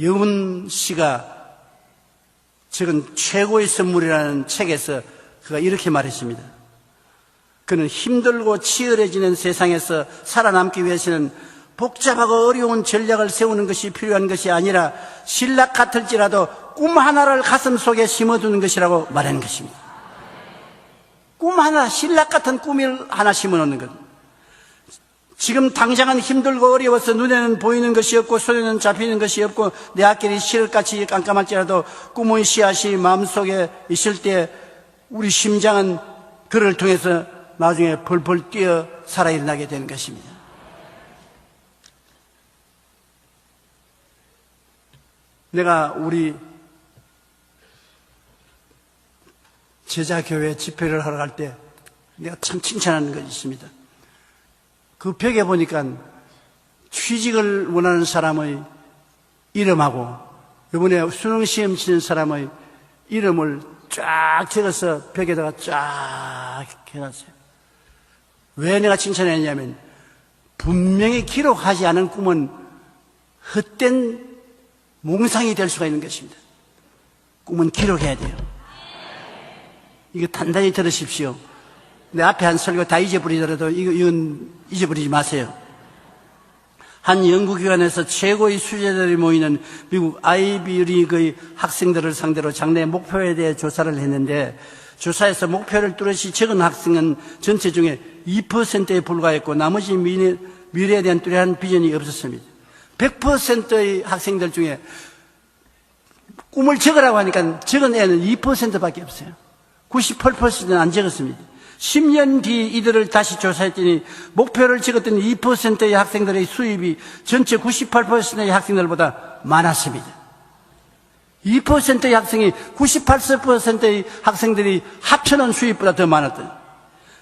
여운 씨가 적은 최고의 선물이라는 책에서 그가 이렇게 말했습니다. 그는 힘들고 치열해지는 세상에서 살아남기 위해서는 복잡하고 어려운 전략을 세우는 것이 필요한 것이 아니라 신락 같을지라도 꿈 하나를 가슴 속에 심어두는 것이라고 말하는 것입니다. 꿈 하나, 신락 같은 꿈을 하나 심어놓는 것. 지금 당장은 힘들고 어려워서 눈에는 보이는 것이 없고 손에는 잡히는 것이 없고 내 앞길이 실같이 깜깜할지라도 꿈의 씨앗이 마음속에 있을 때 우리 심장은 그를 통해서 나중에 벌벌 뛰어 살아 일어나게 되는 것입니다. 내가 우리 제자교회 집회를 하러 갈 때 내가 참 칭찬하는 것이 있습니다. 그 벽에 보니까 취직을 원하는 사람의 이름하고 이번에 수능시험 치는 사람의 이름을 쫙 적어서 벽에다가 쫙 해놨어요. 왜 내가 칭찬했냐면 분명히 기록하지 않은 꿈은 헛된 몽상이 될 수가 있는 것입니다. 꿈은 기록해야 돼요. 이거 단단히 들으십시오. 내 앞에 한 설교 다 잊어버리더라도 이건 잊어버리지 마세요. 한 연구기관에서 최고의 수재들이 모이는 미국 아이비리그의 학생들을 상대로 장래 목표에 대해 조사를 했는데 조사에서 목표를 뚜렷이 적은 학생은 전체 중에 2%에 불과했고 나머지 미래에 대한 뚜렷한 비전이 없었습니다. 100%의 학생들 중에 꿈을 적으라고 하니까 적은 애는 2%밖에 없어요. 98%는 안 적었습니다. 10년 뒤 이들을 다시 조사했더니 목표를 적었던 2%의 학생들의 수입이 전체 98%의 학생들보다 많았습니다. 2%의 학생이 98%의 학생들이 합쳐놓은 수입보다 더 많았던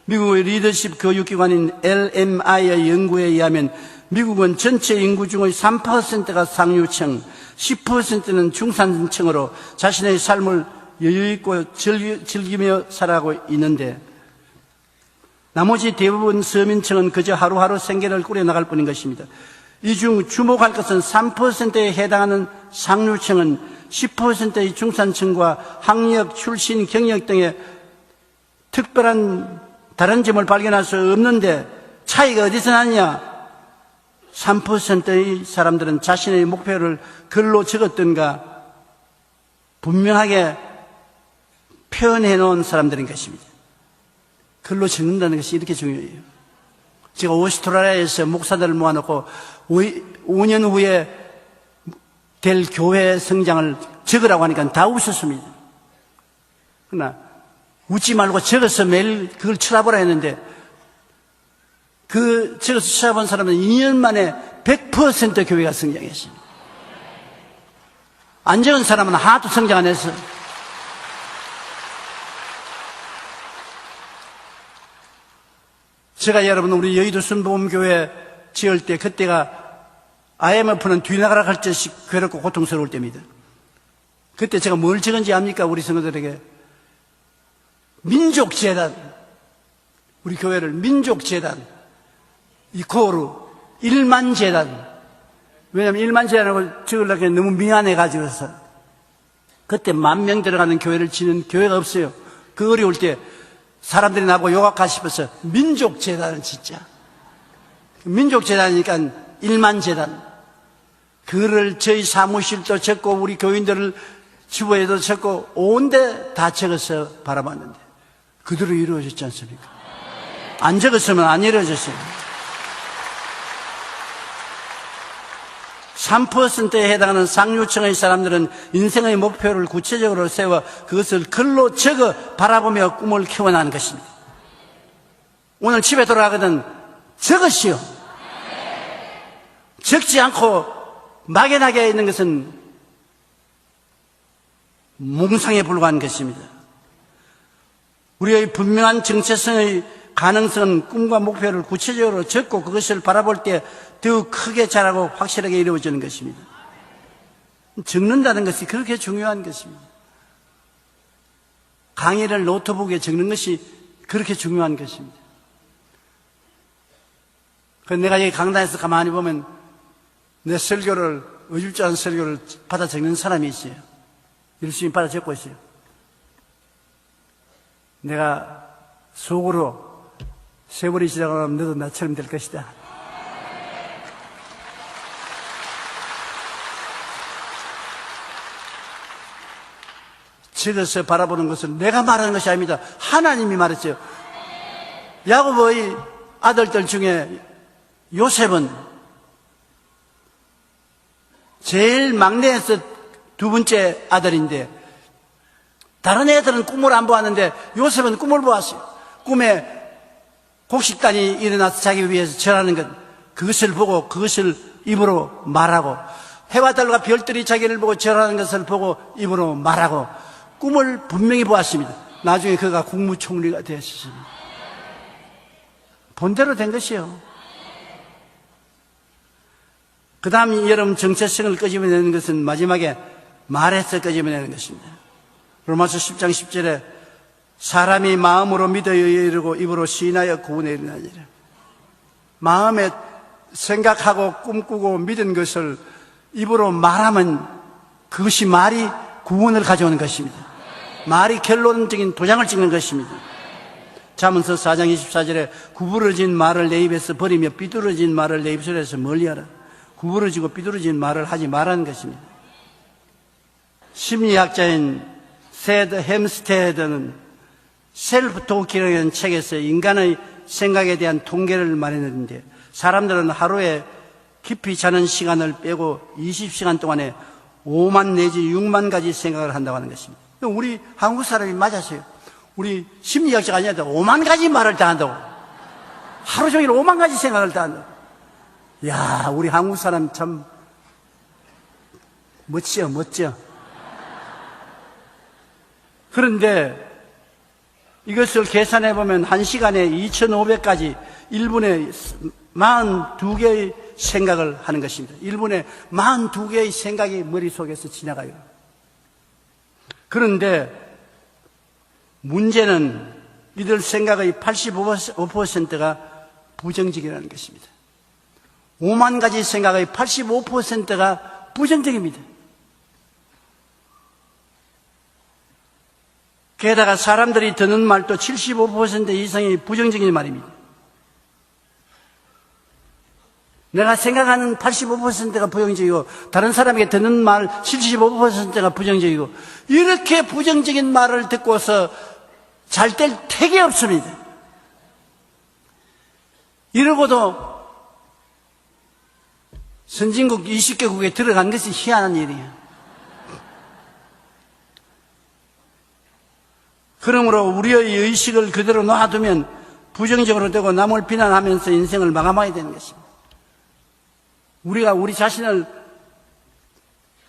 미국의 리더십 교육기관인 LMI의 연구에 의하면 미국은 전체 인구 중의 3%가 상류층, 10%는 중산층으로 자신의 삶을 여유있고 즐기며 살아가고 있는데 나머지 대부분 서민층은 그저 하루하루 생계를 꾸려나갈 뿐인 것입니다. 이 중 주목할 것은 3%에 해당하는 상류층은 10%의 중산층과 학력, 출신, 경력 등의 특별한 다른 점을 발견할 수 없는데 차이가 어디서 나느냐? 3%의 사람들은 자신의 목표를 글로 적었던가 분명하게 표현해 놓은 사람들인 것입니다. 글로 적는다는 것이 이렇게 중요해요. 제가 오스트라리아에서 목사들을 모아놓고 5년 후에 될 교회 성장을 적으라고 하니까 다 웃었습니다. 그러나 웃지 말고 적어서 매일 그걸 쳐다보라 했는데 그 적어서 쳐다본 사람은 2년 만에 100% 교회가 성장했습니다. 안 적은 사람은 하나도 성장 안 했어요. 제가 여러분 우리 여의도 순복음교회 지을 때 그때가 IMF는 뒤나가라 갈 듯이 괴롭고 고통스러울 때입니다. 그때 제가 뭘 적은지 압니까? 우리 성도들에게 민족재단, 우리 교회를 민족재단 이코르 1만재단. 왜냐하면 1만재단하고 적으려고 너무 미안해가지고서 그때 10,000명 들어가는 교회를 지는 교회가 없어요. 그 어려울 때 사람들이 나보고 욕할까 싶어서 민족재단을 짓자. 민족재단이니까 1만재단. 그를 저희 사무실도 적고 우리 교인들을 주부에도 적고 온데 다 적어서 바라봤는데 그대로 이루어졌지 않습니까? 안 적었으면 안 이루어졌어요. 3%에 해당하는 상류층의 사람들은 인생의 목표를 구체적으로 세워 그것을 글로 적어 바라보며 꿈을 키워나가는 것입니다. 오늘 집에 돌아가거든 적으시오. 적지 않고 막연하게 있는 것은 몽상에 불과한 것입니다. 우리의 분명한 정체성의 가능성은 꿈과 목표를 구체적으로 적고 그것을 바라볼 때 더욱 크게 자라고 확실하게 이루어지는 것입니다. 적는다는 것이 그렇게 중요한 것입니다. 강의를 노트북에 적는 것이 그렇게 중요한 것입니다. 그래서 내가 여기 강단에서 가만히 보면 내 설교를, 의줄지 않은 설교를 받아 적는 사람이 있어요. 열심히 받아 적고 있어요. 내가 속으로 세월이 지나가면 너도 나처럼 될 것이다. 적어서 바라보는 것은 내가 말하는 것이 아닙니다. 하나님이 말했어요. 야곱의 아들들 중에 요셉은 제일 막내에서 두 번째 아들인데 다른 애들은 꿈을 안 보았는데 요셉은 꿈을 보았어요. 꿈에 곡식단이 일어나서 자기 위해서 절하는 것, 그것을 보고 그것을 입으로 말하고 해와 달과 별들이 자기를 보고 절하는 것을 보고 입으로 말하고 꿈을 분명히 보았습니다. 나중에 그가 국무총리가 되었습니다. 본대로 된 것이요. 그 다음 여러분 정체성을 끄집어내는 것은 마지막에 말에서 끄집어내는 것입니다. 로마서 10장 10절에 사람이 마음으로 믿어 이르고 입으로 시인하여 구원에 이르나니라. 마음에 생각하고 꿈꾸고 믿은 것을 입으로 말하면 그것이 말이 구원을 가져오는 것입니다. 말이 결론적인 도장을 찍는 것입니다. 잠언서 4장 24절에 구부러진 말을 내 입에서 버리며 삐뚤어진 말을 내 입술에서 멀리하라. 구부러지고 삐뚤어진 말을 하지 말라는 것입니다. 심리학자인 세드 햄스테드는 셀프 토키라는 책에서 인간의 생각에 대한 통계를 말했는데 사람들은 하루에 깊이 자는 시간을 빼고 20시간 동안에 5만 내지 6만 가지 생각을 한다고 하는 것입니다. 우리 한국 사람이 맞았어요. 우리 심리학자가 아니라 5만 가지 말을 다 한다고. 하루 종일 5만 가지 생각을 다 한다고. 야, 우리 한국 사람 참 멋져, 멋져. 그런데 이것을 계산해 보면 1시간에 2,500가지 1분에 42개의 생각을 하는 것입니다. 1분에 42개의 생각이 머릿속에서 지나가요. 그런데 문제는 이들 생각의 85%가 부정적이라는 것입니다. 5만 가지 생각의 85%가 부정적입니다. 게다가 사람들이 듣는 말도 75% 이상이 부정적인 말입니다. 내가 생각하는 85%가 부정적이고 다른 사람에게 듣는 말 75%가 부정적이고 이렇게 부정적인 말을 듣고서 잘 될 택이 없습니다. 이러고도 선진국 20개국에 들어간 것이 희한한 일이에요. 그러므로 우리의 의식을 그대로 놔두면 부정적으로 되고 남을 비난하면서 인생을 마감하게 되는 것입니다. 우리가 우리 자신을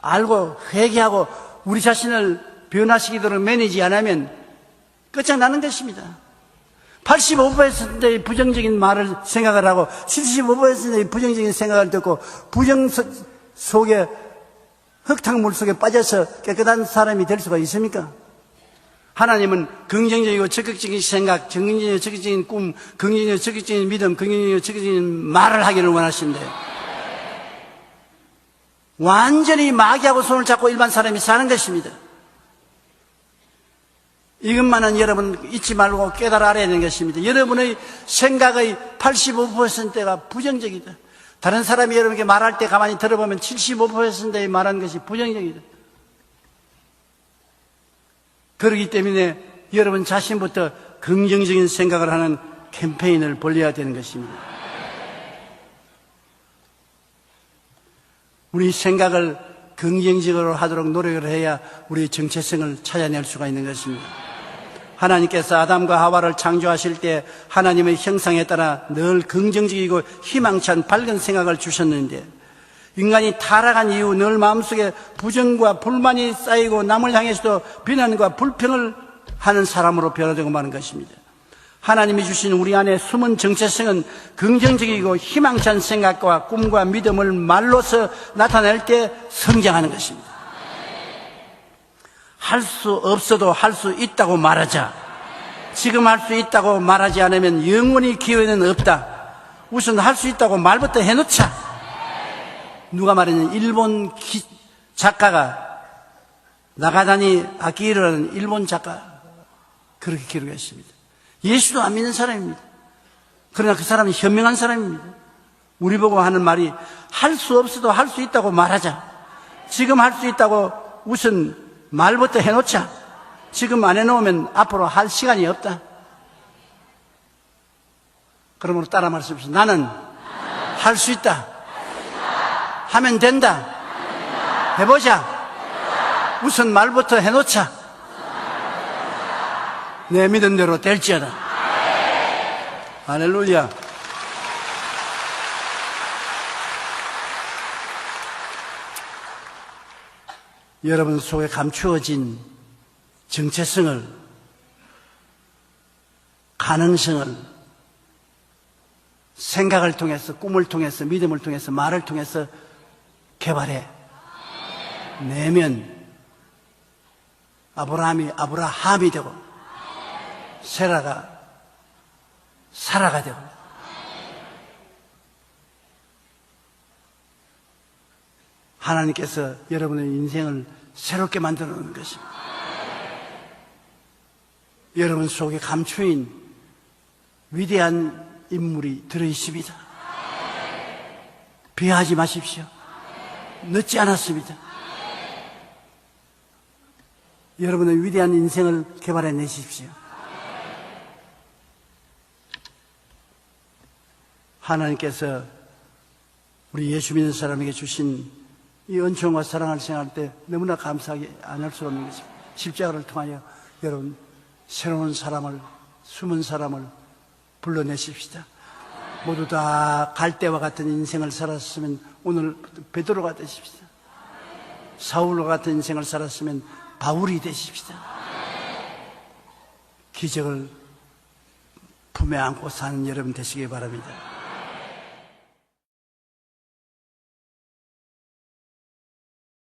알고 회개하고 우리 자신을 변화시키도록 매니지 않으면 끝장나는 것입니다. 85%의 부정적인 말을 생각을 하고 75%의 부정적인 생각을 듣고 부정 속에 흙탕물 속에 빠져서 깨끗한 사람이 될 수가 있습니까? 하나님은 긍정적이고 적극적인 생각, 긍정적이고 적극적인 꿈, 긍정적이고 적극적인 믿음, 긍정적이고 적극적인 말을 하기를 원하시는데 완전히 마귀하고 손을 잡고 일반 사람이 사는 것입니다. 이것만은 여러분 잊지 말고 깨달아 알아야 되는 것입니다. 여러분의 생각의 85%가 부정적이다. 다른 사람이 여러분에게 말할 때 가만히 들어보면 75%의 말하는 것이 부정적이다. 그렇기 때문에 여러분 자신부터 긍정적인 생각을 하는 캠페인을 벌려야 되는 것입니다. 우리 생각을 긍정적으로 하도록 노력을 해야 우리의 정체성을 찾아낼 수가 있는 것입니다. 하나님께서 아담과 하와를 창조하실 때 하나님의 형상에 따라 늘 긍정적이고 희망찬 밝은 생각을 주셨는데 인간이 타락한 이후 늘 마음속에 부정과 불만이 쌓이고 남을 향해서도 비난과 불평을 하는 사람으로 변화되고 마는 것입니다. 하나님이 주신 우리 안에 숨은 정체성은 긍정적이고 희망찬 생각과 꿈과 믿음을 말로서 나타낼 때 성장하는 것입니다. 할 수 없어도 할 수 있다고 말하자. 지금 할 수 있다고 말하지 않으면 영원히 기회는 없다. 우선 할 수 있다고 말부터 해놓자. 누가 말했냐? 일본 작가가 나가다니 아키히로라는 일본 작가 그렇게 기록했습니다. 예수도 안 믿는 사람입니다. 그러나 그 사람은 현명한 사람입니다. 우리 보고 하는 말이 할 수 없어도 할 수 있다고 말하자. 지금 할 수 있다고 우선 말부터 해놓자. 지금 안 해놓으면 앞으로 할 시간이 없다. 그러므로 따라 말씀하십시오. 나는 할 수 있다. 하면 된다. 해보자. 우선 말부터 해놓자. 내 믿은 대로 될지어다. 할렐루야. 여러분 속에 감추어진 정체성을, 가능성을 생각을 통해서, 꿈을 통해서, 믿음을 통해서, 말을 통해서 개발해 내면 아브라함이 아브라함이 되고 세라가 사라가 되고 하나님께서 여러분의 인생을 새롭게 만들어 놓는 것입니다. 여러분 속에 감추인 위대한 인물이 들어있습니다. 비하하지 마십시오. 늦지 않았습니다. 여러분의 위대한 인생을 개발해 내십시오. 하나님께서 우리 예수 믿는 사람에게 주신 이 은총과 사랑을 생각할 때 너무나 감사하게 안 할 수 없는 것입니다. 십자가를 통하여 여러분 새로운 사람을, 숨은 사람을 불러내십시다. 모두 다 갈대와 같은 인생을 살았으면 오늘 베드로가 되십시다. 사울과 같은 인생을 살았으면 바울이 되십시다. 기적을 품에 안고 사는 여러분 되시기 바랍니다.